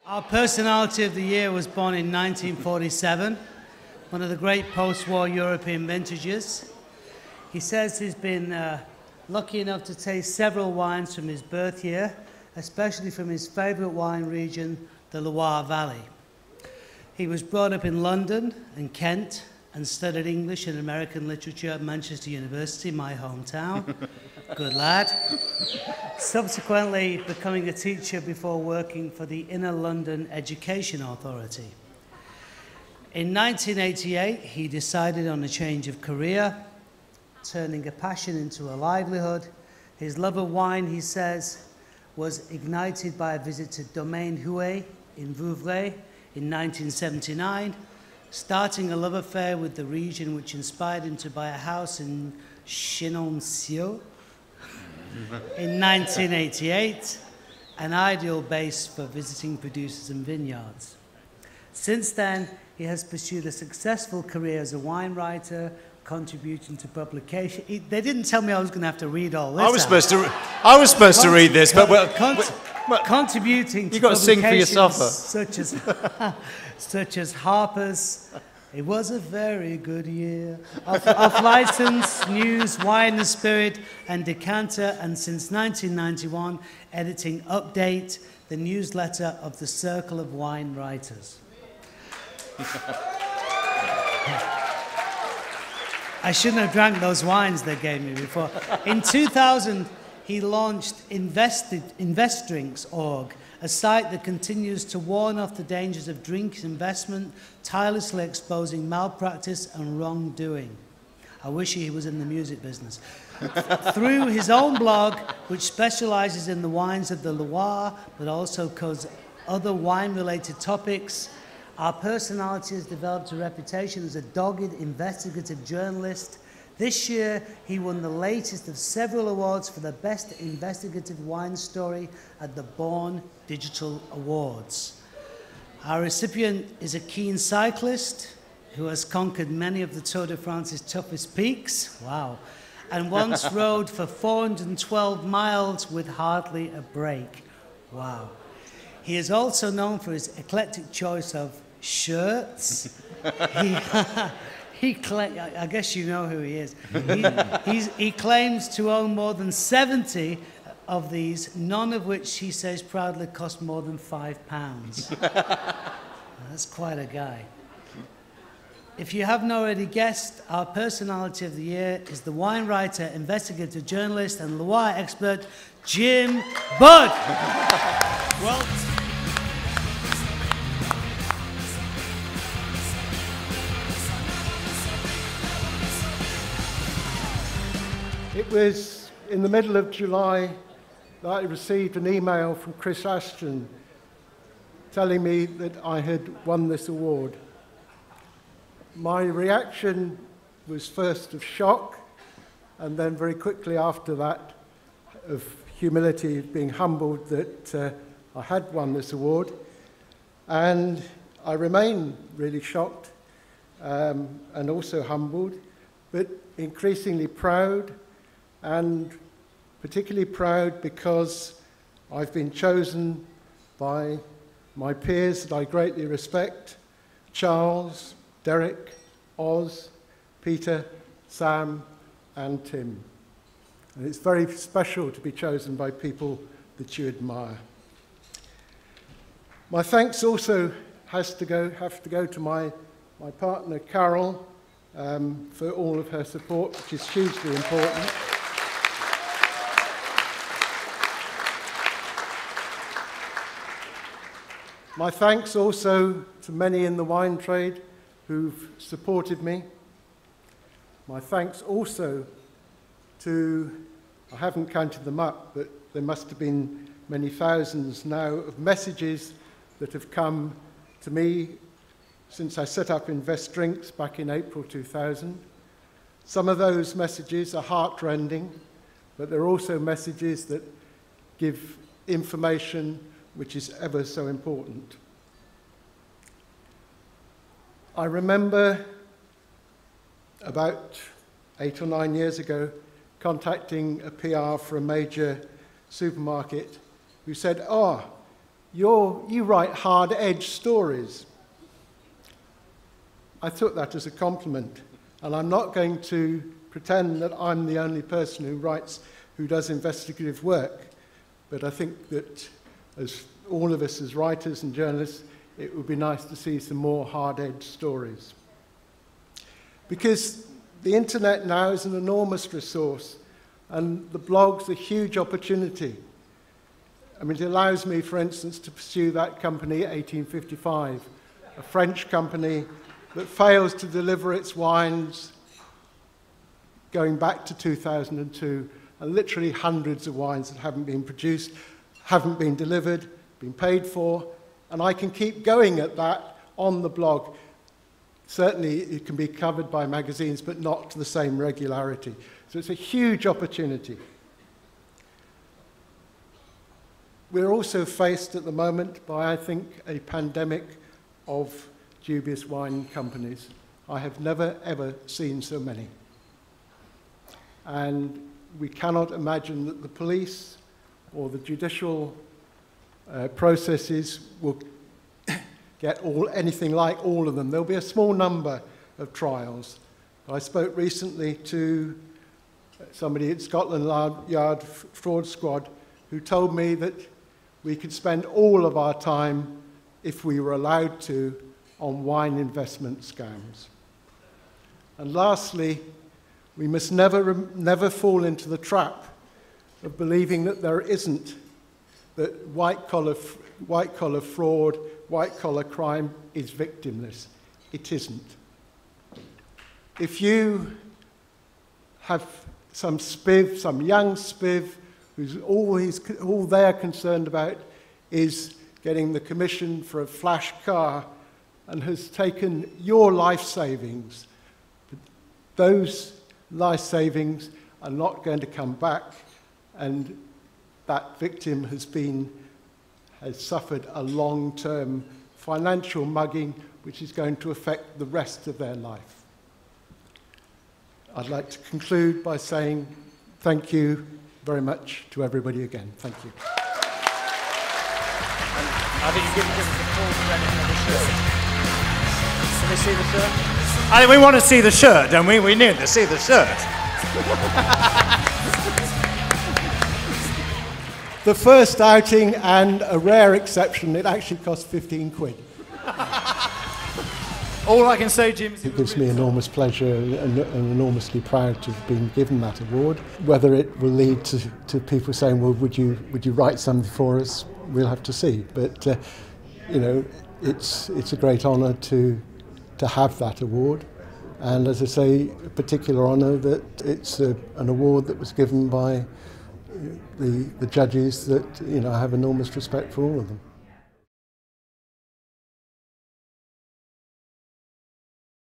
Our personality of the year was born in 1947, one of the great post-war European vintages. He says he's been lucky enough to taste several wines from his birth year, especially from his favourite wine region, the Loire Valley. He was brought up in London and Kent and studied English and American literature at Manchester University, my hometown. Good lad. Subsequently becoming a teacher before working for the Inner London Education Authority. In 1988, he decided on a change of career, turning a passion into a livelihood. His love of wine, he says, was ignited by a visit to Domaine Huet in Vouvray in 1979, starting a love affair with the region, which inspired him to buy a house in Chenonceaux in 1988, an ideal base for visiting producers and vineyards. Since then, he has pursued a successful career as a wine writer, contributing to publication. They didn't tell me I was going to have to read all this. I was supposed to read this, but contributing to you've got to sing for yourself, such as Harper's. It was a very good year. Off License, News, Wine and Spirit, and Decanter, and since 1991, editing Update, the newsletter of the Circle of Wine Writers. I shouldn't have drank those wines they gave me before. In 2000, he launched InvestDrinks.org, a site that continues to warn off the dangers of drink investment, tirelessly exposing malpractice and wrongdoing. I wish he was in the music business. Through his own blog, which specialises in the wines of the Loire, but also covers other wine-related topics, our personality has developed a reputation as a dogged investigative journalist. This year, he won the latest of several awards for the Best Investigative Wine Story at the Born Digital Awards. Our recipient is a keen cyclist who has conquered many of the Tour de France's toughest peaks, wow, and once rode for 412 miles with hardly a break, wow. He is also known for his eclectic choice of shirts. I guess you know who he is. He claims to own more than 70 of these, none of which he says proudly cost more than £5. That's quite a guy. If you haven't already guessed, our personality of the year is the wine writer, investigative journalist, and Loire expert, Jim Budd. Well. It was in the middle of July that I received an email from Chris Ashton telling me that I had won this award. My reaction was first of shock, and then very quickly after that of humility, being humbled that I had won this award. And I remain really shocked and also humbled, but increasingly proud, and particularly proud because I've been chosen by my peers that I greatly respect, Charles, Derek, Oz, Peter, Sam, and Tim. And it's very special to be chosen by people that you admire. My thanks also have to go to my partner, Carol, for all of her support, which is hugely important. My thanks also to many in the wine trade who've supported me. My thanks also to, I haven't counted them up, but there must have been many thousands now of messages that have come to me since I set up Invest Drinks back in April 2000. Some of those messages are heartrending, but there are also messages that give information which is ever so important. I remember about 8 or 9 years ago contacting a PR for a major supermarket who said, you write hard-edged stories. I took that as a compliment, and I'm not going to pretend that I'm the only person who does investigative work, but I think that as all of us as writers and journalists, it would be nice to see some more hard-edged stories. Because the internet now is an enormous resource, and the blog's a huge opportunity. I mean, it allows me, for instance, to pursue that company, 1855, a French company that fails to deliver its wines going back to 2002, and literally hundreds of wines that haven't been produced, haven't been delivered, been paid for, and I can keep going at that on the blog. Certainly it can be covered by magazines, but not to the same regularity. So it's a huge opportunity. We're also faced at the moment by, I think, a pandemic of dubious wine companies. I have never, ever seen so many. And we cannot imagine that the police or the judicial processes will get anything like all of them. There'll be a small number of trials. I spoke recently to somebody at Scotland Yard Fraud Squad who told me that we could spend all of our time, if we were allowed to, on wine investment scams. And lastly, we must never fall into the trap of believing that there isn't, that white-collar fraud, white-collar crime is victimless. It isn't. If you have some spiv, some young spiv, who's all they're concerned about is getting the commission for a flash car and has taken your life savings, those life savings are not going to come back, and that victim has suffered a long-term financial mugging which is going to affect the rest of their life. I'd like to conclude by saying thank you very much to everybody again. Thank you. I think you give us a full credit for the shirt. Can we see the shirt? I think we want to see the shirt, don't we? We need to see the shirt. The first outing, and a rare exception, it actually cost 15 quid. All I can say, Jim, is it gives me enormous pleasure and enormously proud to have been given that award. Whether it will lead to people saying, well, would you write something for us? We'll have to see. But, you know, it's a great honour to have that award. And as I say, a particular honour that it's an award that was given by the judges that, you know, I have enormous respect for all of them.